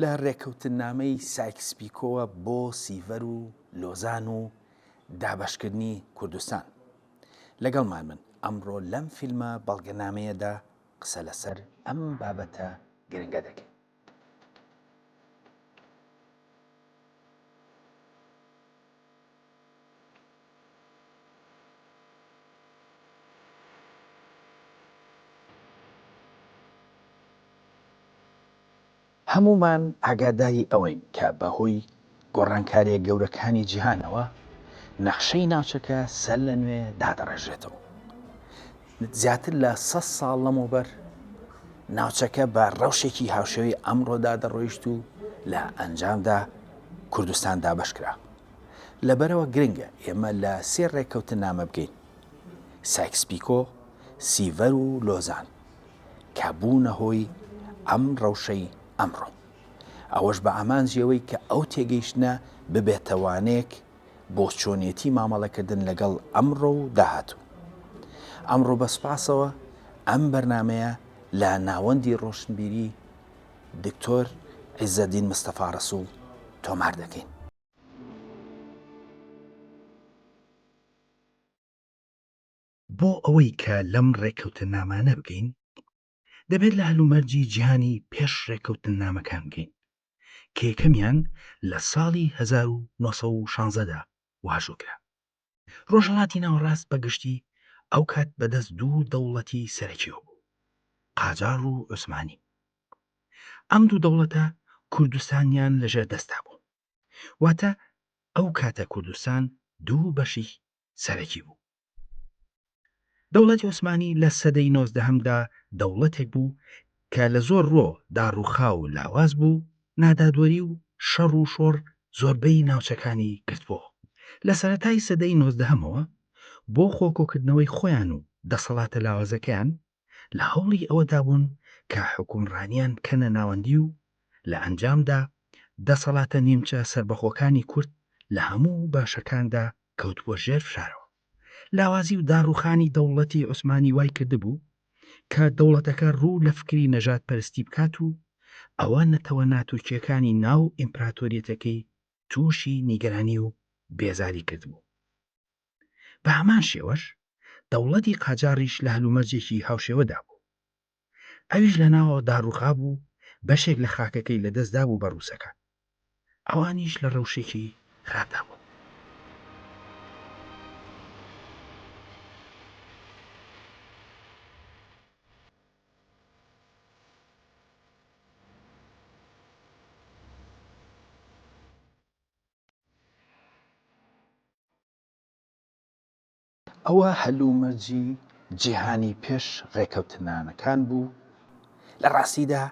لە ڕێکەوتنامەی سایکس-پیکۆوە بۆ سیڤەر و لۆزان و دابەشکردنی کوردستان. لەگەڵمان من ئەمڕۆ لەم فیلمە بەڵگەنامەیەدا قسە لەسەر ئەم بابەتە گرنگە دەکەین. هەمومان ئاگاداری ئەوەین کە بەهۆی گۆڕانکاریە گەورەکانی جیهانەوە نەخشەی ناوچەکە سەر لە نوێ دادەڕێژێتەوە. زیاتر لە 100 ساڵ لەمەوبەر ناوچەکە بە ڕەوشێکی هاوشێوەی ئەمڕۆدا دەڕۆیشت و لە ئەنجامدا کوردستان دابەشکرا. لەبەرەوە گرنگە ئێمە لە 3 ڕێکەوتنامە بگەین: سایکس-پیکۆ، سیڤەر و لۆزان، کە بوونە هۆی ئەم ڕەوشەی ئەمڕۆ. ئەوەش بە ئامانجیەوەی کە ئەو تێگەیشتنە ببێتەوانەیەک بۆ چۆنیەتی مامەڵەکردن لەگەڵ ئەمڕۆ و داهاتوو. ئەمڕۆ بەسپاسەوە ئەم بەرنمەیە لە ناوەندی ڕۆشنبیری دکتۆر عیزەدین مستەفا ڕەسوول تۆمار دەکەین. بۆ ئەوەی کە لەم ڕێکەوتنامانە بگەین، دەبێت لە هەلومەرجی جیهانی پێش ڕێکەوتنامەکان بگەین کە یەکەمیان لە ساڵی 1916دا واژۆکرا. ڕۆژهەڵاتی ناوەڕاست بەگشتی ئەو کات بەدەست دوو دەوڵەتی سەرەکیەوە بوو: قاجار و عوسمانی. ئەم دوو دەوڵەتە کوردستانیان لەژێر دەستا بوو، واتە ئەو کاتە کوردستان دوو بەشی سەرەکی بوو. دەوڵەتی عوسمانی لە سەدەی 19دا دەوڵەتێک بوو کە لە زۆر ڕۆ داڕوخا و لاواز بوو، نادادوەری و شەڕ و شۆڕ زۆربەی ناوچەکانی گرتبووە. لە سەرەتای سەدەی 19هەمەوە بۆ خۆکۆکردنەوەی خۆیان و دەسەڵاتە لاوازەکەیان لە هەوڵی ئەوەدا بوون کە حکومڕانیان کەنە ناوەندی و لە ئەنجامدا دەسەڵاتە نیمچە سربەخۆکانی کورد لە هەموو باشەکاندا کەوتبووە ژێر فشارەوە. لاوازی و داڕوخانی دەوڵەتی عوسمانی وای کردبوو کە دەوڵەتەکە ڕوو لە فکری نەژاد پەرستی بکات و ئەوە نەتەوە ناتورکیەکانی ناو ئیمپراتۆریەتەکەی تووشی نیگەرانی و بێزاری کردبوو. بە هەمان شێوەش دەوڵەتی قاجاریش لە هەلومەرجێکی هاوشێوەدا بوو. ئەویش لە ناوە داڕوخا بوو، بەشێک لە خاکەکەی لەدەستدا بوو بە ڕووسەکە. ئەوانیش لە ڕەوشێکی خراپدا بوو. ئەوە هەلومەرجی جیهانی پێش ڕێکەوتنامەکان بوو. لە ڕاستیدا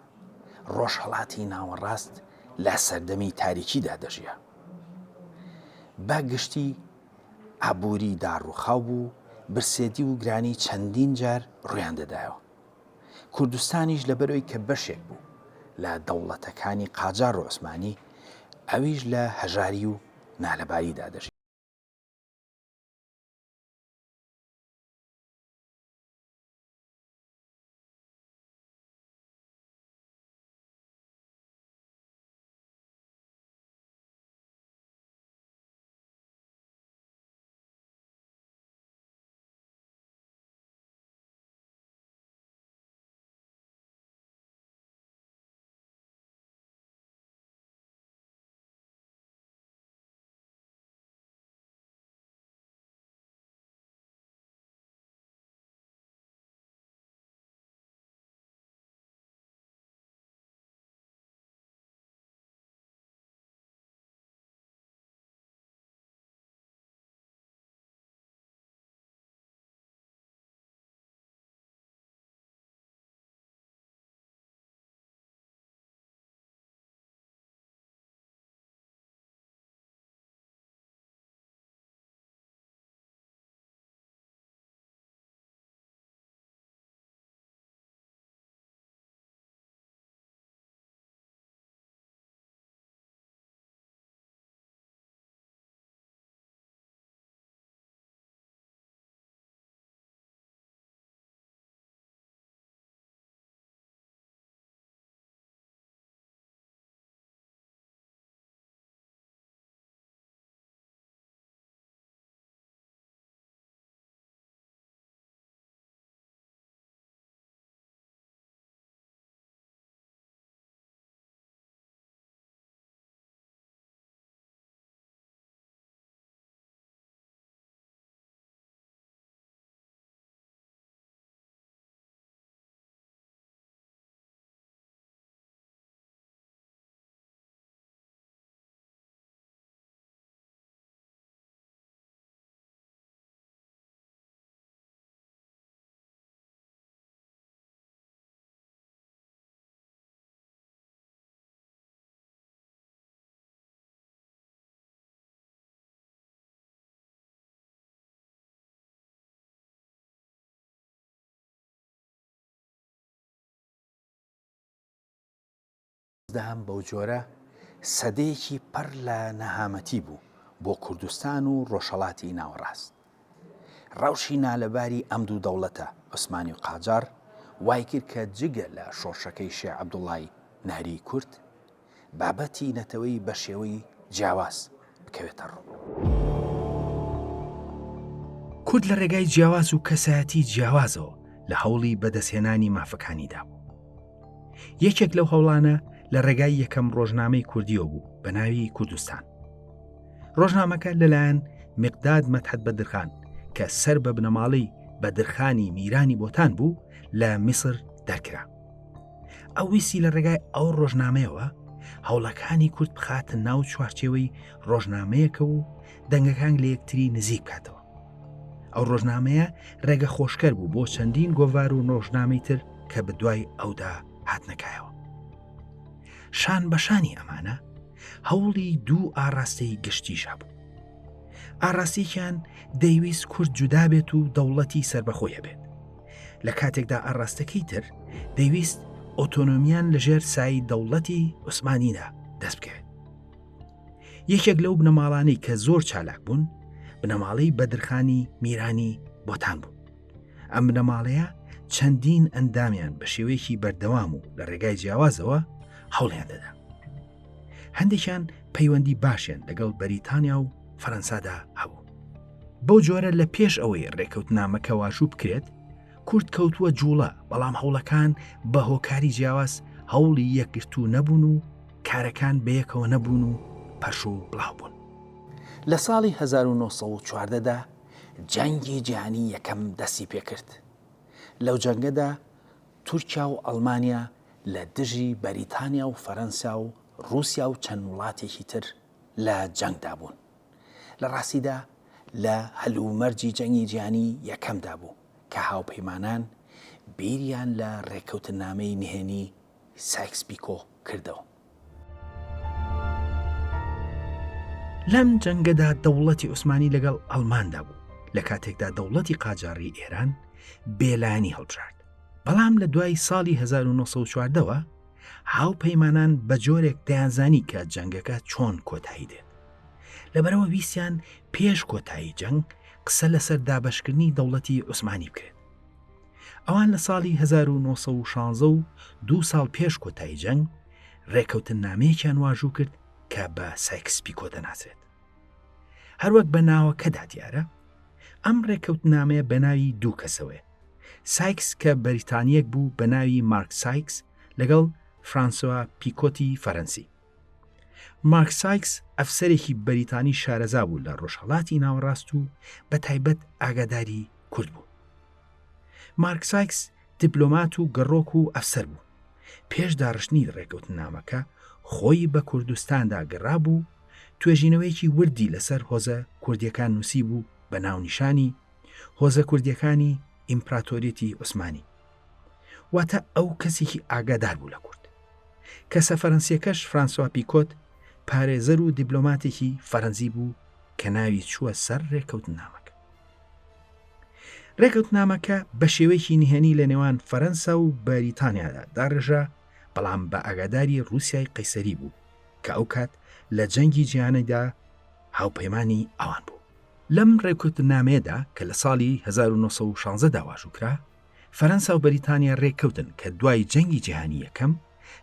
ڕۆژهەڵاتی ناوەڕاست لە سەردەمی تاریکیدا دەژیا. با گشتی ئابووری داڕوخاو بوو، برسێتی و گرانی چەندین جار ڕویان دەدایەوە. کوردستانیش لەبەرەوەی کە بەشێک بوو لە دەوڵەتەکانی قاجار و عوسمانی، ئەویش لە هەژاری و نالەباریدا دەژی. 19 بەو جۆرە سەدەیەکی پڕ لە نەهامەتی بوو بۆ کوردستان و ڕۆژهەڵاتی ناوەڕاست. ڕەوشی نالەباری ئەم دوو دەوڵەتە عوسمانی و قاجار وای کرد کە جگە لە شۆڕشەکەی شێع عەبدوڵڵای ناری کورد بابەتی نەتەوەی بە شێوەی جیاواز بکەوێتە ڕوو. کورد لە ڕێگای جیاواز و کەسایەتی جیاوازەوە لە هەوڵی بەدەستهێنانی مافەکانیدا بوو. یەکێک لەو هەوڵانە لە ڕێگای یەکەم ڕۆژنامەی کوردیەوە بوو بە ناوی کوردستان. ڕۆژنامەکە لەلایەن مقداد مەدحەت بەدرخان کە سەر بە بنەماڵەی بەدرخانی میرانی بۆتان بوو لە میسر دەرکرا. ئەو ویستی لە ڕێگای ئەو ڕۆژنامەیەوە هەوڵەکانی کورد بخاتە ناو چوارچێوەی ڕۆژنامەیەکە و دەنگەکان لە یەکتری نزیک بکاتەوە. ئەو ڕۆژنامەیە ڕێگە خۆشکەر بوو بۆ چەندین گۆڤار و ڕۆژنامەی تر کە بەدوای ئەودا هاتنەکایەوە. شان بەشانی ئەمانە هەوڵی دوو ئاڕاستەی گشتیشا بوو. ئاڕاستێکیان دەیویست کورد جودا بێت و دەوڵەتی سربەخۆیە بێت. لە کاتێکدا ئاڕاستەکەی تر دەیویست ئۆتۆنۆمیان لەژێر سایی دەوڵەتی عوسمانیدا دەست بکەوێت. یەکێک لەو بنەماڵانەی کە زۆر چالاک بوون بنەماڵەی بەدرخانی میرانی بۆتان بوو. ئەم بنەماڵەیە چەندین ئەندامیان بە شێوەیەکی بەردەوام و لە ڕێگای جیاوازەوە هەوڵیان دەدا. هەندێکیان پەیوەندی باشیان لەگەڵ بەریتانیا و فەرەنسادا هەبوو. بەو جۆرە لە پێش ئەوەی ڕێکەوتنامەکە واژوو بکرێت کورد کەوتووە جوڵە، بەڵام هەوڵەکان بە هۆکاری جیاواز هەوڵی یەکگرتوو نەبوون و کارەکان بەیەکەوە نەبوون و پەش و بڵاو بوون. لە ساڵی 1940دا جەنگی جیهانی یەکەم دەستی پێکرد. لەو جەنگەدا تورکیا و ئەڵمانیا لە دژی بەریتانیا و فەرەنسا و رووسیا و چەند وڵاتێکی تر لە جەنگدا بوون. لە ڕاستیدا لە هەلومەرجی جەنگی جیهانی یەکەمدا بوو کە هاوپەیمانان بیریان لە ڕێکەوتنامەی نهێنی سایکس-پیکۆ کردەوە. لەم جەنگەدا دەوڵەتی عوسمانی لەگەڵ ئەڵماندا بوو لە کاتێکدا دەوڵەتی قاجاری ئێران بێلایەنی هەڵبژارد. بەڵام لە دوای ساڵی 1940ەوە هاوپەیمانان بە جۆرێک دەیانزانی کە جەنگەکە چۆن کۆتایی دێت. لەبەرەوە ویستیان پێش کۆتایی جەنگ قسە لەسەر دابەشکردنی دەوڵەتی عوسمانی بکرێت. ئەوان لە ساڵی 1916 و دوو ساڵ پێش کۆتایی جەنگ ڕێکەوتنامەیەکیان واژوو کرد کە بە سایکس-پیکۆ دەناسرێت. هەروەک بە ناوەکەدا دیارە ئەم ڕێکەوتنامەیە بە ناوی دوو کەسەوەیە. سایکس کە بەریتانیەک بوو بە ناوی مارک سایکس لەگەڵ فرانسوا پیکۆتی فەرەنسی. مارک سایکس ئەفسەرێکی بەریتانی شارەزا بوو لە ڕۆژهەڵاتی ناوەڕاست و بە تایبەت ئاگاداری کورد بوو. مارک سایکس دیپلۆمات و گەڕۆک و ئەفسەر بوو. پێش داڕشتنی ڕێکەوتنامەکە خۆی بە کوردستاندا گەڕا بوو، توێژینەوەیەکی وردی لەسەر هۆزە کوردیەکان نووسی بوو بە ناونیشانی هۆزە کوردیەکانی ئیمپراتۆریەتی عوسمانی. واتە ئەو کەسێکی ئاگادار بوو لە کورد. کەسە فەرەنسیەکەش فرانسوا پیکۆت پارێزەر و دیپلۆماتێکی فەرەنسی بوو کە ناوی چووە سەر ڕێکەوتنامەکە. ڕێکەوتنامەکە بە شێوەیەکی نهێنی لە نێوان فەرەنسا و بەریتانیادا داڕژا، بەڵام بە ئاگاداری رووسیای قەیسەری بوو کە ئەو کات لە جەنگی جیهانیدا هاوپەیمانی ئەوان بوو. لەم ڕێکەوتنامەیەدا کە لە ساڵی 1916 داواژووکرا، فەرەنسا و بەریتانیا ڕێککەوتن کە دوای جەنگی جیهانی یەکەم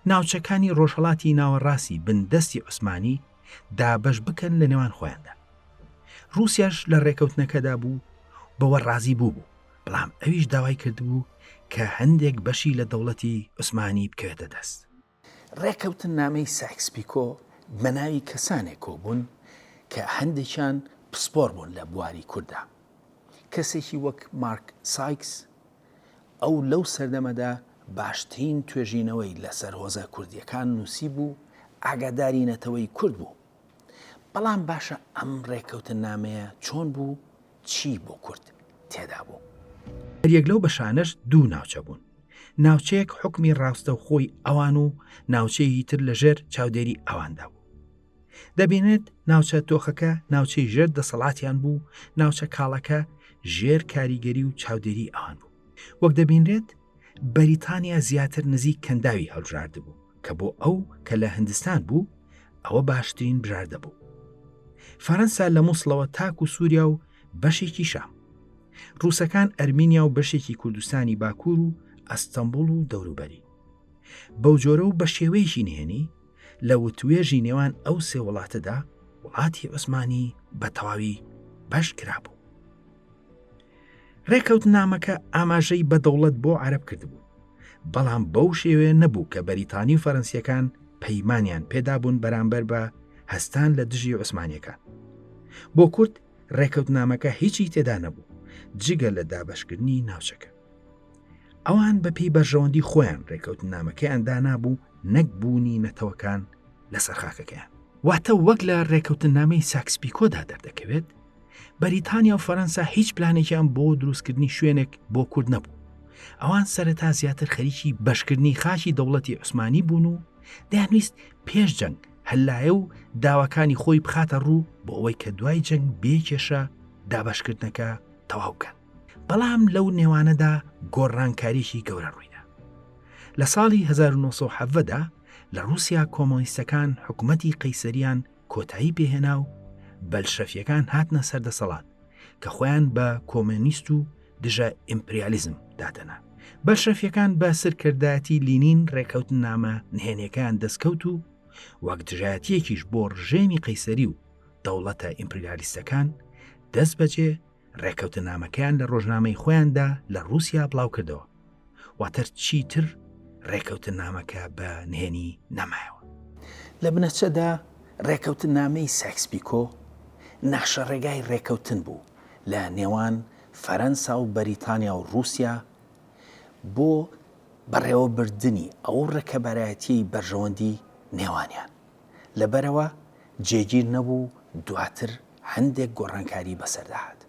ناوچەکانی ڕۆژهەڵاتی ناوەڕاستی بندەستی عوسمانی دابەش بکەن لە نێوان خۆیاندا. رووسیاش لە ڕێکەوتنەکەدا بوو بەوە ڕازی بوو، بەڵام ئەویش داوای کردبوو کە هەندێک بەشی لە دەوڵەتی عوسمانی بکەوێتە دەست. ڕێکەوتنامەی سایکس-پیکۆ بە ناوی کەسانێک کۆبوون کە هەندێکیان پسپۆر بوون لە بواری کووردا. کەسێکی وەک مارک سایکس ئەو لەو سەردەمەدا باشترین توێژینەوەی لەسەر هۆزە کوردیەکان نووسی بوو، ئاگاداری نەتەوەی کورد بوو. بەڵام باشە ئەم ڕێکەوتنامەیە چۆن بوو، چی بۆ کورد تێدا بوو؟ یەک لەو بەشانەش دوو ناوچە بوون. ناوچەیەک حکمی ڕاستە و خۆی ئەوان و ناوچەیەکی تر لەژێر چاودێری ئەواندا بوو. دەبینێت ناوچە تۆخەکە ناوچەی ژێر دەسەڵاتیان بوو، ناوچە کاڵەکە ژێر کاریگەری و چاودێری ئەوان بوو. وەک دەبینرێت بەریتانیا زیاتر نزیک کەنداوی هەڵبژاردە بوو، کە بۆ ئەو کە لە هندستان بوو ئەوە باشترین براردە بوو. فەرەنسا لە مووسڵەوە تاک و سووریا و بەشێکی شام، ڕووسەکان ئەرمینیا و بەشێکی کوردستانی باکوور و ئەستەمبوڵ و دەوروبەری. بەو جۆرە و بە شێوەیەکی نهێنی لە وتوێژی نێوان ئەو سێ وڵاتەدا وڵاتی عوسمانی بە تەواوی بەش کرابوو. ڕێکەوتنامەکە ئاماژەی بەدەوڵەت بۆ عەرەب کردبوو، بەڵام بەو شێوەیە نەبوو کە بەریتانی و فەرەنسیەکان پەیمانیان پێدابوون بەرامبەر بە هەستان لە دژی عوسمانیەکان. بۆ کورد ڕێکەوتنامەکە هیچی تێدا نەبوو جگە لە دابەشکردنی ناوچەکە. ئەوان بەپێی بەرژەوەندی خۆیان ڕێکەوتنامەکەیان دانابوو نەکبوونی نەتەوەکان لەسەر خاکەکەیان. واتە وەک لە ڕێکەوتنامەی ساکسپیکۆدا دەردەکەوێت، بەریتانیا و فەرەنسا هیچ پلانێکیان بۆ دروستکردنی شوێنێک بۆ کورد نەبوو. ئەوان سەرەتا زیاتر خەریکی بەشکردنی خاکی دەوڵەتی عوسمانی بوون و دەیانویست پێش جەنگ هەلایە و داواکانی خۆی بخاتە ڕوو بۆ ئەوەی کە دوای جەنگ بێکێشە دابەشکردنەکە تەواو بکەن. بەڵام لەو نێوانەدا گۆڕانکاریشی گەورە ڕوویدا. لە ساڵی 1970دا لە رووسیا کۆمۆنیستەکان حکوومەتی قەیسەریان کۆتایی پێهێنا و بەلشەفیەکان هاتنە سەردەسەڵات کە خۆیان بە کۆمۆنیست و دژە ئیمپریالیزم دادەنا. بەلشەفیەکان بە سرکردایەتی لینین ڕێکەوتنامە نهێنیەکان دەستکەوت و وەک دژایەتیەکیش بۆ ڕژێمی قەیسەری و دەوڵەتە ئیمپریالیستەکان دەست بەجێ ڕێکەوتنامەکەیان لە ڕۆژنامەی خۆیاندا لە رووسیا بڵاو کردەوە. واتر چیتر ڕێکەوتنامەکە بە نهێنی نەمایەوە. لە بنەچەدا ڕێکەوتنامەی ساکسپیکۆ ناشەڕێگای ڕێکەوتن بوو لە نێوان فەرەنسا و بەریتانیا و رووسیا بۆ بەڕێوەبردننی ئەو ڕێکەبەرایەتی بەرژەوەندی نێوانیان. لەبەرەوە جێگیر نەبوو دواتر هەندێک گۆڕانکاری بەسەرداهات.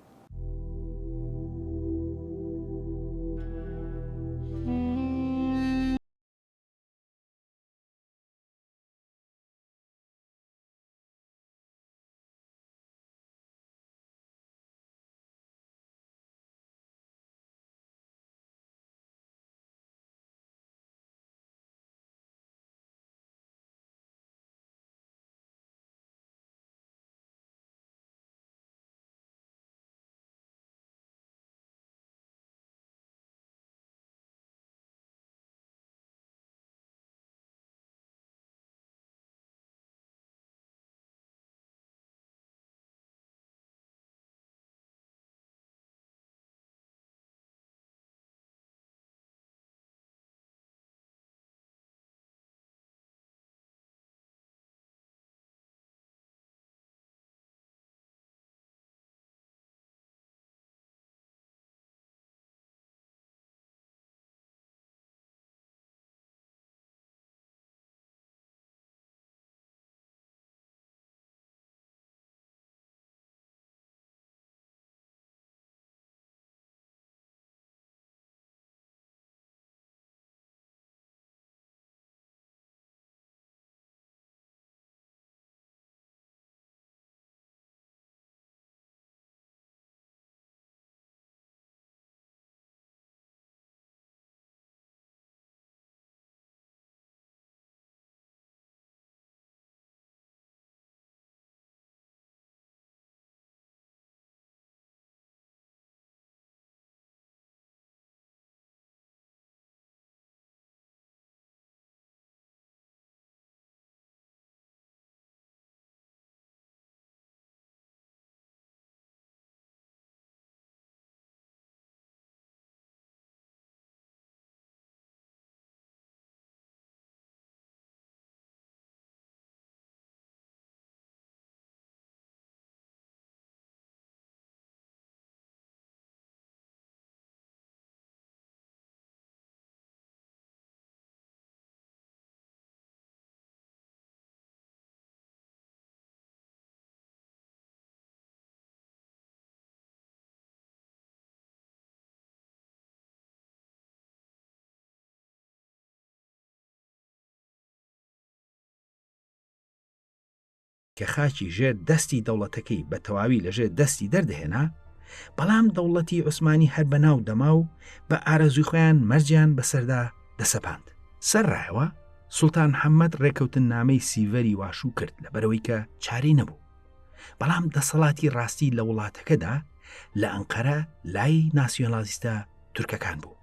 کە خاکی ژێر دەستی دەوڵەتەکەی بە تەواوی لەژێر دەستی دەردەهێنا، بەڵام دەوڵەتی عوسمانی هەر بەناو دەما و بە ئارەزوی خۆیان مەرجیان بەسەردا دەسەپاند. سەرڕایەوە سوڵتان محەممەد ڕێکەوتن نامەی سیڤەری واشوو کرد لەبەرەوەی کە چارەی نەبوو. بەڵام دەسەڵاتی ڕاستی لە وڵاتەکەدا لە ئەنقەرە لای ناسیۆنالیستە تورکەکان بوو.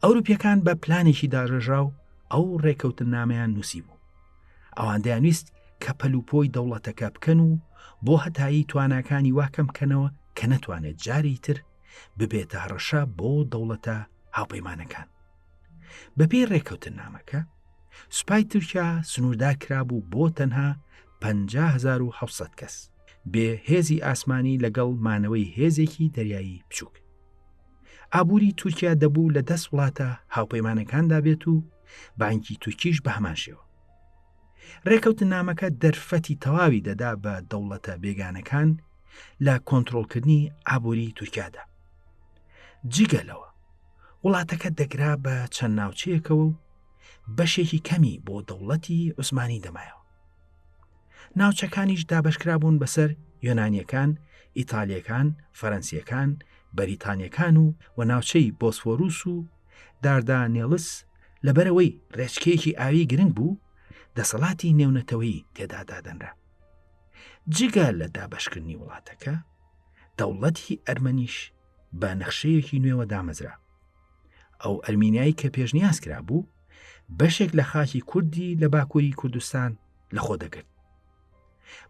ئەوروپیەکان بە پلانێکی داژەژاو ئەو ڕێکەوتن نامەیان نووسی بوو. ئەوان دەیانویست کە پەلوپۆی دەوڵەتەکە بکەن و بۆ هەتایی تواناکانی واکەم بکەنەوە کە نەتوانێت جاری تر ببێتە هەڕەشە بۆ دەوڵەتە هاوپەیمانەکان. بەپێی ڕێکەوتن نامەکە سوپای تورکیا سنووردار کرابوو بۆ تەنها 50,700 کەس بێ هێزی ئاسمانی لەگەڵ مانەوەی هێزێکی دەریایی بچووک. ئابووری تورکیا دەبوو لە دەست وڵاتە هاوپەیمانەکاندا بێت و بانکی تورکیش بە هەمان شێوە. ڕێکەوتن نامەکە دەرفەتی تەواوی دەدا بە دەوڵەتە بێگانەکان لە کۆنتڕۆڵکردنی ئابووری تورکیادا. جگە لەوە وڵاتەکە دەگرا بە چەند ناوچەیەکەوە و بەشێکی کەمی بۆ دەوڵەتی عوسمانی دەمایەوە. ناوچەکانیش دابەشکرابوون بەسەر یۆنانیەکان، ئیتالیەکان، فەرەنسیەکان، بەریتانیەکان و ناوچەی بۆسفۆروس و داردانێڵس لەبەرەوەی ڕێچکەیەکی ئاوی گرنگ بوو دەسەڵاتی نێونەتەوەی تێدا دادەنرا. جگە لە دابەشکردنی وڵاتەکە دەوڵەتی ئەرمەنیش بە نەخشەیەکی نوێوە دامەزرا. ئەو ئەرمینیایی کە پێشنیاز کرا بوو بەشێک لە خاکی کوردی لە باکووری کوردستان لە خۆ دەگرت.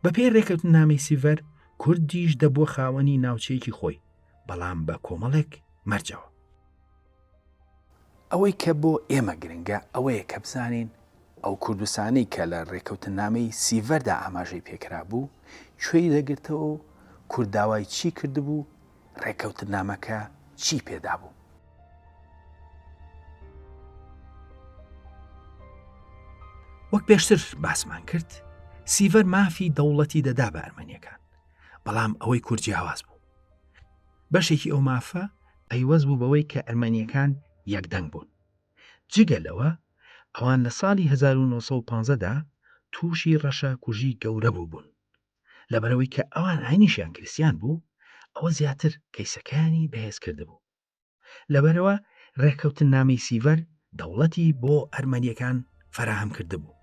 بەپێی ڕێکەوتن نامەی سیڤەر کوردیش دەبووە خاوەنی ناوچەیەکی خۆی، بەڵام بە کۆمەڵێک مەرجەوە. ئەوەی کە بۆ ئێمە گرنگە ئەوەیە کە بزانین ئەو کوردستانی کە لە ڕێکەوتن نامەی سیڤەردا ئاماژەی پێکرا بوو کوێی دەگرتەوە و کورداوای چی کردبوو، ڕێکەوتن نامەکە چی پێدا بوو. وەک پێشتر باسمان کرد، سیڤەر مافی دەوڵەتی دەدا بە ئەرمەنیەکان، بەڵام ئەوەی کورد جیاواز بوو. بەشێکی ئەو مافە پەیوەست بوو بەوەی کە ئەرمەنیەکان یەکدەنگ بوون. جگە لەوە ئەوان لە ساڵی 1950دا تووشی ڕەشە کوژی گەورە بوون. لەبەرەوەی کە ئەوان ئاینیشیان کریسیان بوو، ئەوە زیاتر کەیسەکانی بەهێز کردبوو. لەبەرەوە ڕێکەوتن نامەی سیڤەر دەوڵەتی بۆ ئەرمەنیەکان فراهم کردبوو.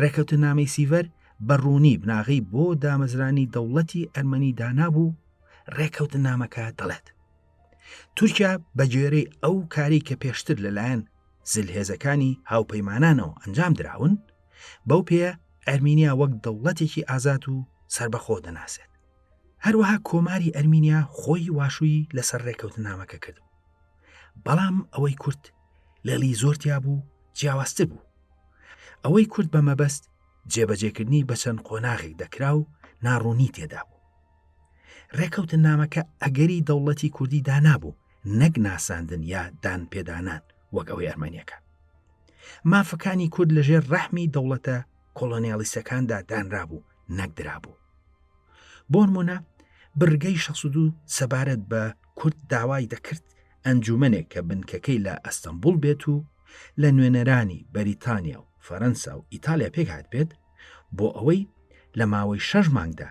ڕێکەوتن نامەی سیڤەر بەڕوونی بناغی بۆ دامەزرانی دەوڵەتی ئەرمەنی دانابوو. ڕێکەوتن نامەکە دەڵێت تورکیا بە گوێرەی ئەو کاری کە پێشتر لەلایەن زلهێزەکانی هاوپەیمانانەوە ئەنجام دراون، بەو پێە ئەرمینیا وەک دەوڵەتێکی ئازاد و سربەخۆ دەناسێت. هەروەها کۆماری ئەرمینیا خۆی واشووی لەسەر ڕێکەوتن نامەکە کرد. بەڵام ئەوەی کورد لەلی زۆرتیا بوو جیاوازتر بوو. ئەوەی کورد بە مەبەست جێبەجێکردنی بە چەند قۆناغێک دەکرا و ناڕوونی تێدا بوو. ڕێکەوتن نامەکە ئەگەری دەوڵەتی کوردی دانابوو، نەک ناساندن یا دان پێدانان وەک ئەوەی ئەرمەنیەکان. مافەکانی کورد لەژێر ڕەحمی دەوڵەتە کۆلۆنیالیستەکاندا دانرابوو، نەکدرابوو. بۆ نمونە برگەی 62 سەبارەت بە کورد داوای دەکرد ئەنجومەنێک کە بنکەکەی لە ئەستەمبول بێت و لە نوێنەرانی بەریتانیا و فەرەنسا و ئیتالیا پێکهات بێت بۆ ئەوەی لە ماوەی 6 مانگدا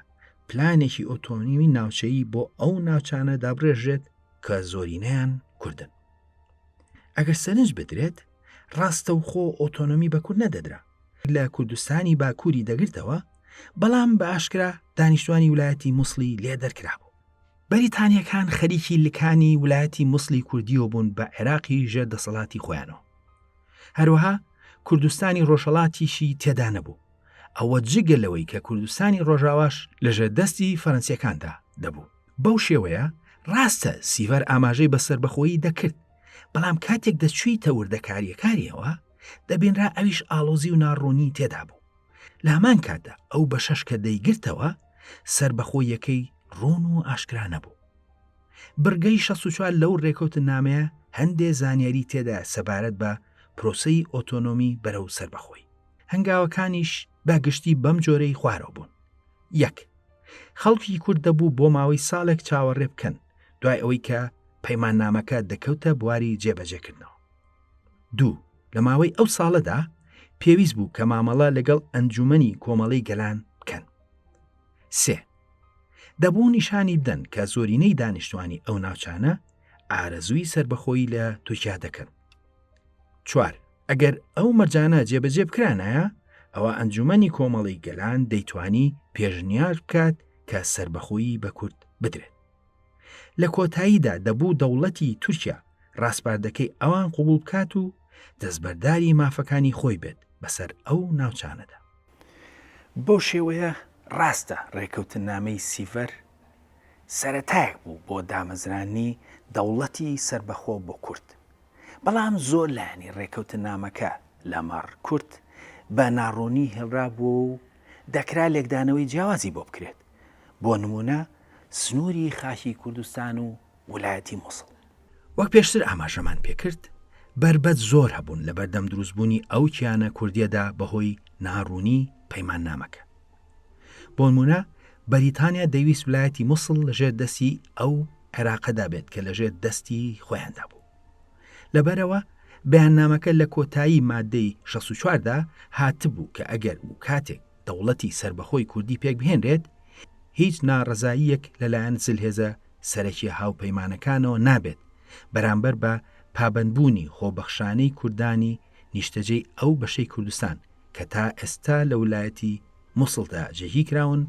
پلانێکی ئۆتۆنۆمی ناوچەیی بۆ ئەو ناوچانە دابڕێژێت کە زۆرینەیان کوردن. ئەگەر سەرنج بدرێت ڕاستە و خۆ ئۆتۆنۆمی بە کورد نەدەدرا، لە کوردستانی باکووری دەگرتەوە، بەڵام بە ئاشکرا دانیشتوانی ویلایەتی مووسڵی لێ دەرکرابوو. بەریتانیەکان خەریکی لکانی ویلایەتی مووسڵی کوردیەوە بوون بە عێراقی ژێر دەسەڵاتی خۆیانەوە. هەروەها کوردستانی ڕۆژهەڵاتیشی تێدا نەبوو. ئەوە جگە لەوەی کە کوردستانی ڕۆژاواش لەژێر دەستی فەرەنسیەکاندا دەبوو. بەو شێوەیە ڕاستە سیڤەر ئاماژەی بەسەر بەخۆیی دەکرد، بەڵام کاتێک دەچوویتە وردەکاریەکاریەوە دەبینرا ئەویش ئاڵۆزی و ناڕوونی تێدا بوو. لە هەمان کاتدا ئەو بەشەش کە دەیگرتەوە سربەخۆیەکەی ڕۆن و ئاشکرا نەبوو. برگەی 64 لەو ڕێکەوتن نامەیە هەندێ زانیاری تێدا سەبارەت بە پرۆسەی ئۆتۆنۆمی بەرەو سربەخۆی. هەنگاوەکانیش باگشتی بەم جۆرەی خوارەوە بوون. 1. خەڵکی کورد دەبوو بۆ ماوەی ساڵێک چاوەڕێ بکەن دوای ئەوەی کە پەیماننامەکە دەکەوتە بواری جێبەجێکردنەوە. 2. لە ماوەی ئەو ساڵەدا پێویست بوو کە مامەڵە لەگەڵ ئەنجومەنی کۆمەڵەی گەلان بکەن. 3. دەبوو نیشانی بدەن کە زۆرینەی دانیشتوانی ئەو ناوچانە ئارەزووی سربەخۆیی لە تورکیا دەکەن. 4. ئەگەر ئەو مەرجانە جێبەجێ بکرانایە ئەوە ئەنجومەنی کۆمەڵی گەلان دەیتوانی پێشنیار بکات کە سربەخۆیی بە کورد بدرێت. لە کۆتاییدا دەبوو دەوڵەتی تورکیا ڕاستپاردەکەی ئەوان قوبوڵ بکات و دەستبەرداری مافەکانی خۆی بێت بەسەر ئەو ناوچانەدا. بەو شێوەیە ڕاستە ڕێکەوتنامەی سیڤەر سەرەتایەک بوو بۆ دامەزرانی دەوڵەتی سربەخۆ بۆ کورد. بەڵام زۆر لایەنی ڕێکەوتنامەکە لە مەڕ کورد بە ناڕوونی هێڵرا بوو و دەکرا لێکدانەوەی جیاوازی بۆ بکرێت، بۆ نمونە سنووری خاکی کوردستان و ویلایەتی مووسڵ. وەک پێشتر ئاماژەمان پێکرد، بربەت زۆر هەبوون لە بەردەم دروستبوونی ئەو کیانە کوردیەدا بەهۆی ناڕوونی پەیماننامەکە. بۆ نمونە بەریتانیا دەیویست ویلایەتی مووسڵ لەژێر دەستی ئەو عێراقەدا بێت کە لەژێر دەستی خۆیاندا بوو. لەبەرەوە بەیاننامەکە لە کۆتایی مادەی 64دا هاتبوو کە ئەگەر و کاتێک دەوڵەتی سربەخۆی کوردی پێک بهێنرێت، هیچ ناڕەزاییەک لەلایەن جلهێزە سەرەکی هاوپەیمانەکانەوە نابێت بەرامبەر بە پابەندبوونی خۆبەخشانەی کوردانی نیشتەجەی ئەو بەشەی کوردستان کە تا ئێستا لە ویلایەتی مووسڵدا جێگی کراون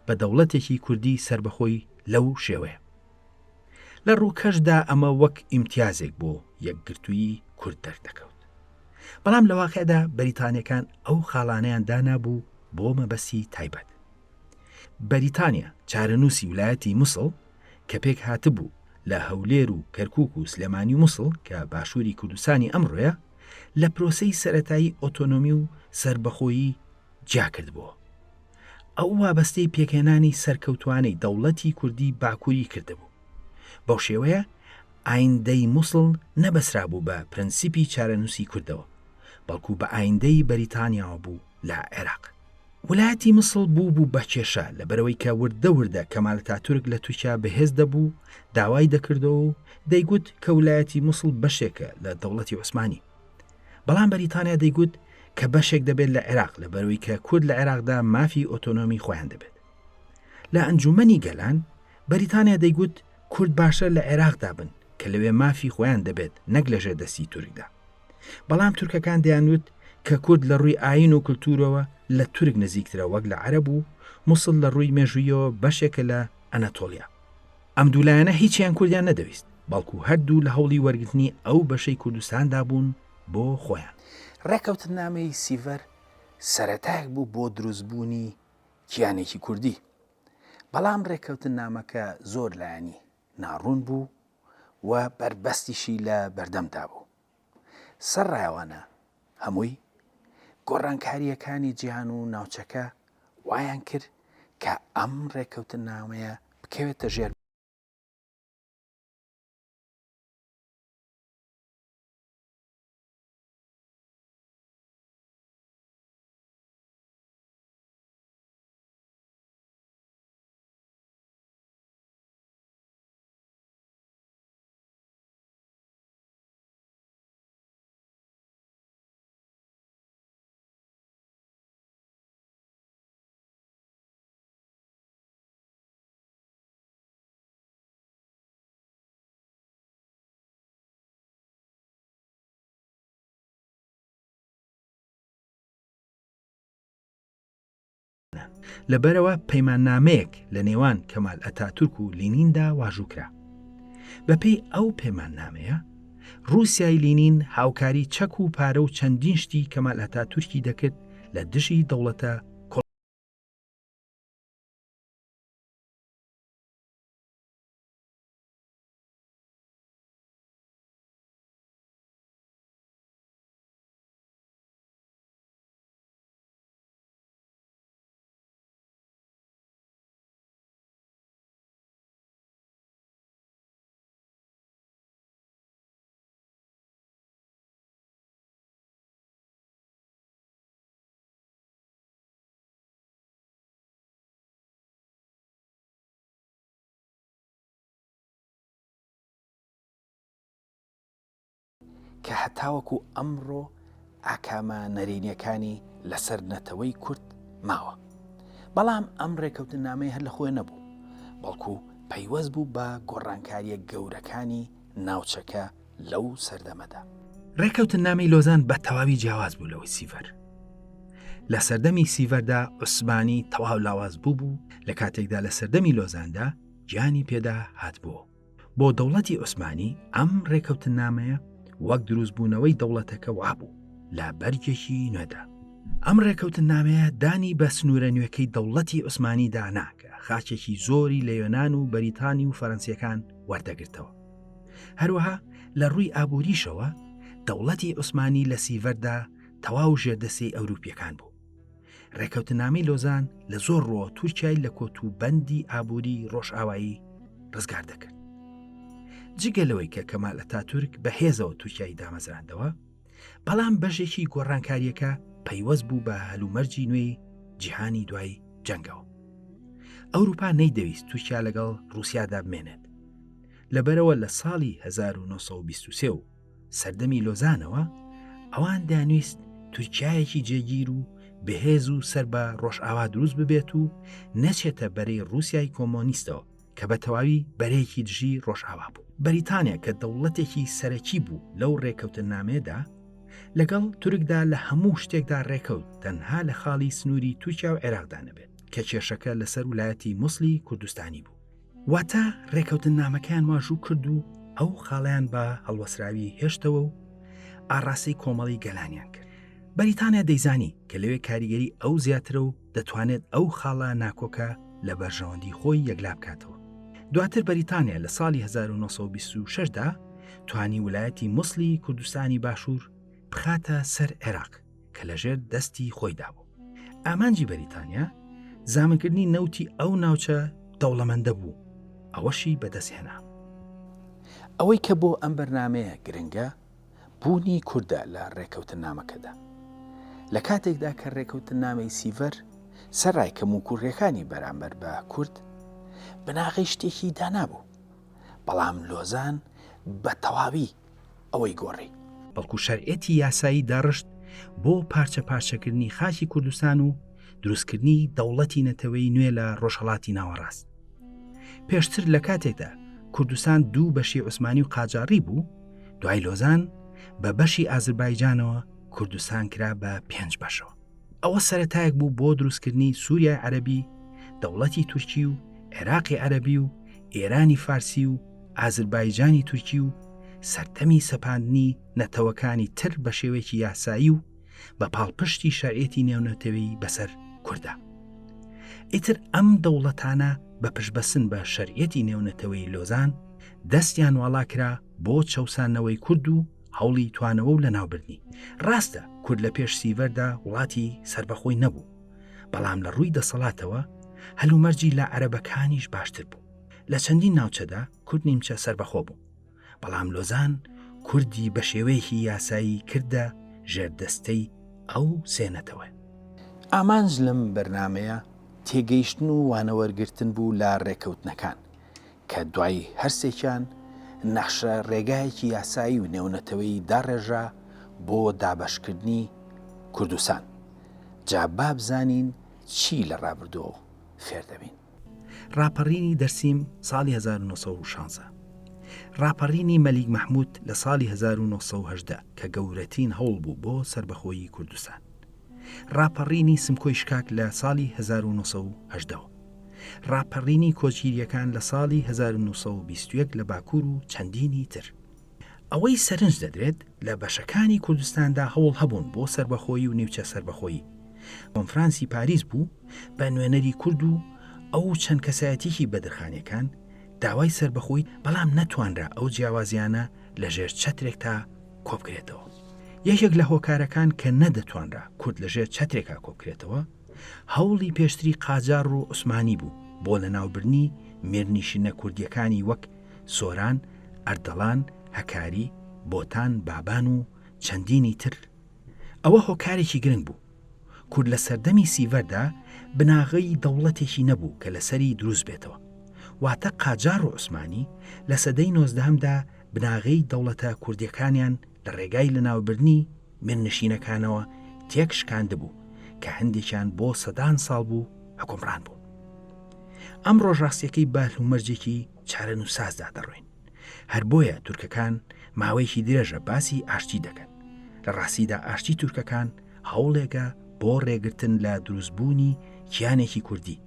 بە دەوڵەتێکی کوردی سربەخۆی لەو شێوەیە. لە ڕووکەشدا ئەمە وەک ئیمتیازێک بۆ یەکگرتووی کورد دەردەکەوت. بەڵام لە واقعدا بەریتانیەکان ئەو خاڵانەیان دانابوو بۆ مەبەستی تایبەت. بەریتانیا چارەنووسی ویلایەتی مووسڵ کە پێک هاتبوو لە هەولێر و کەرکووک و سلێمانی مووسڵ کە باشووری کوردستانی ئەمڕۆیە لە پرۆسەی سەرەتایی ئۆتۆنۆمی و سربەخۆیی جیا کردبووە. ئەو وابەستەی پێکهێنانی سەرکەوتوانەی دەوڵەتی کوردی باکووری کردبوو. بەو شێوەیە ئایندەی مووسڵ نەبەسرابوو بە پرەنسیپی چارەنووسی کوردەوە، بەڵکو بە ئایندەی بەریتانیاوە بوو لە عێراق. ویلایەتی مووسڵ بوو بە کێشە لەبەرەوەی کە وردە کەمال ئاتاتورک لە تورکیا بەهێز دەبوو داوای دەکردەوە و دەیگوت کە ویلایەتی مووسڵ بەشێکە لە دەوڵەتی عوسمانی. بەڵام بەریتانیا دەیگوت کە بەشێک دەبێت لە عێراق لەبەرەوەی کە کورد لە عێراقدا مافی ئۆتۆنۆمی خۆیان دەبێت. لە ئەنجومەنی گەلان بەریتانیا دەیگوت کورد باشە لە عێراقدا بن کە لەوێ مافی خۆیان دەبێت نەک لەژێر دەستی تورکدا. بەڵام تورکەکان دەیانوت کە کورد لە ڕووی ئاین و کولتورەوە لە تورک نزیکترە وەک لە عەرەب و مووسڵ لە ڕووی مێژوویەوە بەشێکە لە ئەنەتۆلیا. ئەم دوولایەنە هیچیان کوردیان نەدەویست، بەڵکو هەردوو لە هەوڵی وەرگرتنی ئەو بەشەی کوردستاندا بوون بۆ خۆیان. ڕێکەوتنامەی سیڤەر سەرەتایەک بوو بۆ دروستبوونی کیانێکی کوردی، بەڵام ڕێکەوتنامەکە زۆر لایەنی ناڕوون بوو و بربەستیشی لە بەردەمدا بوو. سەر ڕایوانە هەمووی گۆڕانکاریەکانی جیهان و ناوچەکە وایان کرد کە ئەم ڕێکەوتنامەیە بکەوێتە ژێر لەبەرەوە پەیماننامەیەک لە نێوان کەمال ئەتاتورک و لینیندا واژووکرا. بەپێی ئەو پەیماننامەیە ڕووسیای لینین هاوکاری چەک و پارە و چەندین شتی کەمال ئەتاتورکی دەکرد لە دژی دەوڵەتە کە هەتاوەکو ئەمڕۆ ئاکامە نەرینیەکانی لەسەر نەتەوەی کورد ماوە. بەڵام ئەم ڕێکەوتنامەی هەر لە خۆی نەبوو، بەڵکو پەیوەست بوو بە گۆڕانکاریە گەورەکانی ناوچەکە لەو سەردەمەدا. ڕێکەوتن نامەی لۆزان بە تەواوی جیاواز بوو لەوەی سیڤەر. لە سەردەمی سیڤەردا عوسمانی تەواو لاواز بوو لە کاتێکدا لە سەردەمی لۆزاندا گیانی پێدا هاتبووە. بۆ دەوڵەتی عوسمانی ئەم ڕێکەوتن نامەیە وەک دروستبوونەوەی دەوڵەتەکە وابوو لە بەرگێکی نوێدا. ئەم ڕێکەوتن نامەیە دانی بە سنوورە نوێەکەی دەوڵەتی عوسمانی داناکە خاچێکی زۆری لە یۆنان و بەریتانی و فەرەنسیەکان وەردەگرتەوە. هەروەها لە ڕووی ئابووریشەوە دەوڵەتی عوسمانی لە سیڤەردا تەواو ژێردەسەی ئەوروپیەکان بوو. ڕێکەوتنامەی لۆزان لە زۆر ڕۆ تورکیای لە کۆتوبەندی ئابووری ڕۆژئاوایی ڕزگار دەکرد. جگەلەوەی کە کەمال ئەتاتورک بە هێزەوە تورکیای دامەزراندەوە، بەڵام بەشێکی گۆڕانکاریەکە پەیوەست بوو بە هەلومەرجی نوێی جیهانی دوای جەنگەوە. ئەوروپا نەیدەویست تورکیا لەگەڵ ڕووسیادا بمێنێت. لەبەرەوە لە ساڵی 1923 و سەردەمی لۆزانەوە ئەوان دانویست تورکیایەکی جێگیر و بەهێز و سەر بە ڕۆژئاوا دروست ببێت و نەچێتە بەرەی ڕووسیای کۆمۆنیستەوە کە بە تەواوی بەرەیەکی دژی ڕۆژئاوا بوو. بەریتانیا کە دەوڵەتێکی سەرەکی بوو لەو ڕێکەوتنامەیەدا لەگەڵ تورکدا لە هەموو شتێکدا ڕێکەوت تەنها لە خاڵی سنووری تورکیا و عێراقدا نەبێت کە کێشەکە لەسەر ویلایەتی موسڵی کوردستانی بوو. واتە ڕێکەوتن نامەکەیان واژوو کرد و ئەو خاڵیان بە هەڵوەسراوی هێشتەوە و ئاڕاستەی کۆمەڵی گەلانیان کرد. بەریتانیا دەیزانی کە لەوێ کاریگەری ئەو زیاترە و دەتوانێت ئەو خاڵە ناکۆکە لە بەرژەوەندی خۆی یەکلا بکاتەوە. دواتر بەریتانیا لە ساڵی 1926دا توانی ویلایەتی موسڵی کوردستانی باشوور بخاتە سەر عێراق کە لەژێر دەستی خۆیدا بوو. ئامانجی بەریتانیا زامنکردنی نەوتی ئەو ناوچە دەوڵەمەندە بوو، ئەوەشی بەدەستهێنا. ئەوەی کە بۆ ئەم بەرنامەیە گرنگە بوونی کووردە لە ڕێکەوتن نامەکەدا. لە کاتێکدا کە ڕێکەوتن نامەی سیڤەر سەرڕای کەم و کوڕیەکانی بەرامبەر بە کورد بناغی شتێکی دانابوو، بەڵام لۆزان بە تەواوی ئەوەی گۆڕی. بەڵکو شەرعێتی یاسایی داڕشت بۆ پارچە پارچەکردنی خاکی کوردستان و دروستکردنی دەوڵەتی نەتەوەی نوێ لە ڕۆژهەڵاتی ناوەڕاست. پێشتر لە کاتێکدا کوردستان دوو بەشی عوسمانی و قاجاری بوو، دوای لۆزان بە بەشی ئازربایجانەوە کوردستان کرا بە 5 بەشەوە. ئەوە سەرەتایەک بوو بۆ دروستکردنی سووریای عەرەبی، دەوڵەتی تورکی و عێراقی عەرەبی و ئێرانی فارسی و ئازربایجانی تورکی و سەردەمی سەپاندنی نەتەوەکانی تر بە شێوەیەکی یاسایی و بە پاڵپشتی شەرعێتی نێونەتەوەی بەسەر کووردا. ئیتر ئەم دەوڵەتانە بە پشبەسن بە شەرعێتی نێونەتەوەی لۆزان دەستیان واڵا کرا بۆ چەوسانەوەی کورد و هەوڵی توانەوە و لە ناوبردنی. ڕاستە کورد لە پێش سیڤەردا وڵاتی سربەخۆی نەبوو، بەڵام لە ڕووی دەسەڵاتەوە هەلومەرجی لە عەرەبەکانیش باشتر بوو. لە چەندین ناوچەدا کورد نیمچە سربەخۆ بوو، بەڵام لۆزان کوردی بە شێوەیەکی یاسایی کردە ژێردەستەی ئەو سێنەتەوە. ئامانج لەم بەرنامەیە تێگەیشتن و وانەوەرگرتن بوو لە ڕێکەوتنەکان کە دوای هەرسێکیان نەخشە ڕێگایەکی یاسایی و نێونەتەوەی داڕێژا بۆ دابەشکردنی کوردستان. جا با بزانین چی لە ڕابردووە فێر دەبین. ڕاپەڕینی دەرسیم ساڵی 1916، ڕاپەڕینی مەلیک مەحموود لە ساڵی 1970 کە گەورەترین هەوڵ بوو بۆ سربەخۆیی کوردستان، ڕاپەڕینی سمکۆی شکاک لە ساڵی 1970، ڕاپەڕینی کۆچیریەکان لە ساڵی 1921 لە باکوور و چەندینی تر. ئەوەی سەرنج دەدرێت لە بەشەکانی کوردستاندا هەوڵ هەبوون بۆ سربەخۆیی و نیوچە سربەخۆیی. کۆنفرانسی پاریس بوو بە نوێنەری کورد و ئەو چەند کەسایەتیکی بەدرخانیەکان داوای سربەخۆی، بەڵام نەتوانرا ئەو جیاوازیانە لە ژێر چەترێک تا کۆبکرێتەوە. یەکێک لە هۆکارەکان کە نەدەتوانرا کورد لە ژێر چەترێکا کۆبکرێتەوە هەوڵی پێشتری قاجار و عوسمانی بوو بۆ لە ناوبردنی مێرنیشینە کوردیەکانی وەک سۆران، ئەردەڵان، هەکاری، بۆتان، بابان و چەندینی تر. ئەوە هۆکارێکی گرنگ بوو. کورد لە سەردەمی سیڤەردا بناغەی دەوڵەتێکی نەبوو کە لەسەری دروست بێتەوە. واتە قاجار و عوسمانی لە سەدەی 19دا بناغەی دەوڵەتە کوردیەکانیان لە ڕێگای لەناوبردنی مێرنشینەکانەوە تێک شکاندبوو کە هەندێکیان بۆ سەدان ساڵ بوو حکومڕان بوون. ئەم ڕۆژڕاستیەکەی بە هەلومەرجێکی چارەنووسازدا دەڕۆین. هەر بۆیە تورکەکان ماوەیەکی درێژە باسی ئاشتی دەکەن. لە ڕاستیدا ئاشتی تورکەکان هەوڵێکە بۆ ڕێگرتن لە دروستبوونی کیانێکی کوردی.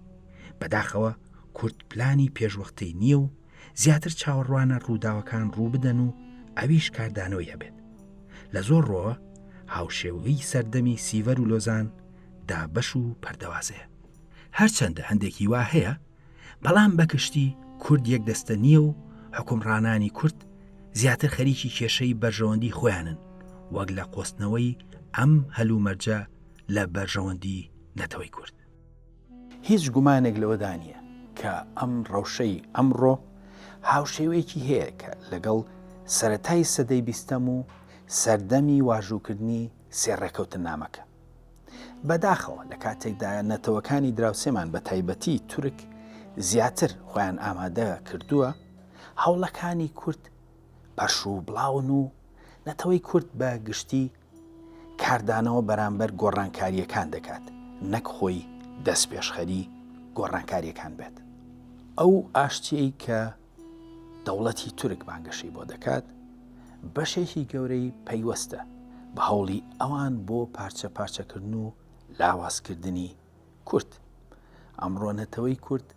بەداخەوە کورد پلانی پێشوەختەی نییە و زیاتر چاوەڕوانە ڕووداوەکان ڕوو بدەن و ئەویش کاردانەوەی هەبێت. لە زۆر ڕۆوە هاوشێوەی سەردەمی سیڤەر و لۆزان دابەش و پەردەوازەیە. هەرچەندە هەندێکی وا هەیە، بەڵام بەکشتی کورد یەک دەستە نییە و حکومڕانانی کورد زیاتر خەریکی کێشەی بەرژەوەندی خۆیانن، وەک لە قۆستنەوەی ئەم هەلومەرجە لە بەرژەوەندی نەتەوەی کورد. هیچ گومانێک لەوەدا نییە کە ئەم ڕەوشەی ئەمڕۆ هاوشێوەیەکی هەیە کە لەگەڵ سەرەتای سەدەی بیستەم و سەردەمی واژووکردنی سێڕێکەوتن نامەکە. بەداخەوە لە کاتێکدا نەتەوەکانی دراوسێمان بە تایبەتی تورک زیاتر خۆیان ئامادە کردووە، هەوڵەکانی کورد پەرش و بڵاون و نەتەوەی کورد بە گشتی کاردانەوە بەرامبەر گۆڕانکاریەکان دەکات، نەک خۆی دەست پێشخەری گۆڕانکاریەکان بێت. ئەو ئاشتیەی کە دەوڵەتی تورک بانگەشەی بۆ دەکات بەشێکی گەورەی پەیوەستە بە هەوڵی ئەوان بۆ پارچە پارچەکردن و لاوازکردنی کورد. ئەمڕۆ نەتەوەی کورد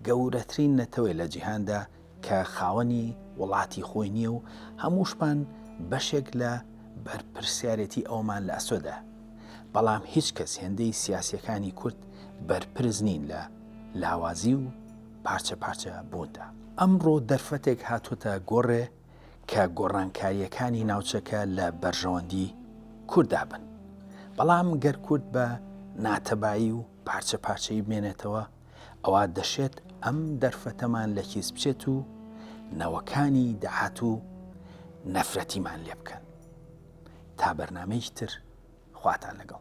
گەورەترین نەتەوەی لە جیهاندا کە خاوەنی وڵاتی خۆی نییە و هەمووشمان بەشێک لە بەرپرسیارەتی ئەومان لە ئەسۆدا، بەڵام هیچ کەس هێندەی سیاسیەکانی کورد بەرپرس نین لە لاوازی و پارچە پارچە بووندا. ئەمڕۆ دەرفەتێک هاتووەتە گۆڕێ کە گۆڕانکاریەکانی ناوچەکە لە بەرژەوەندی کووردا بن، بەڵام گەر کورد بە ناتەبایی و پارچە پارچەی بمێنێتەوە، ئەوە دەشێت ئەم دەرفەتەمان لە کیس بچێت و نەوەکانی داهات و نەفرەتیمان لێ بکەن. تا بەرنامەیەکی تر خواتان لەگەڵ.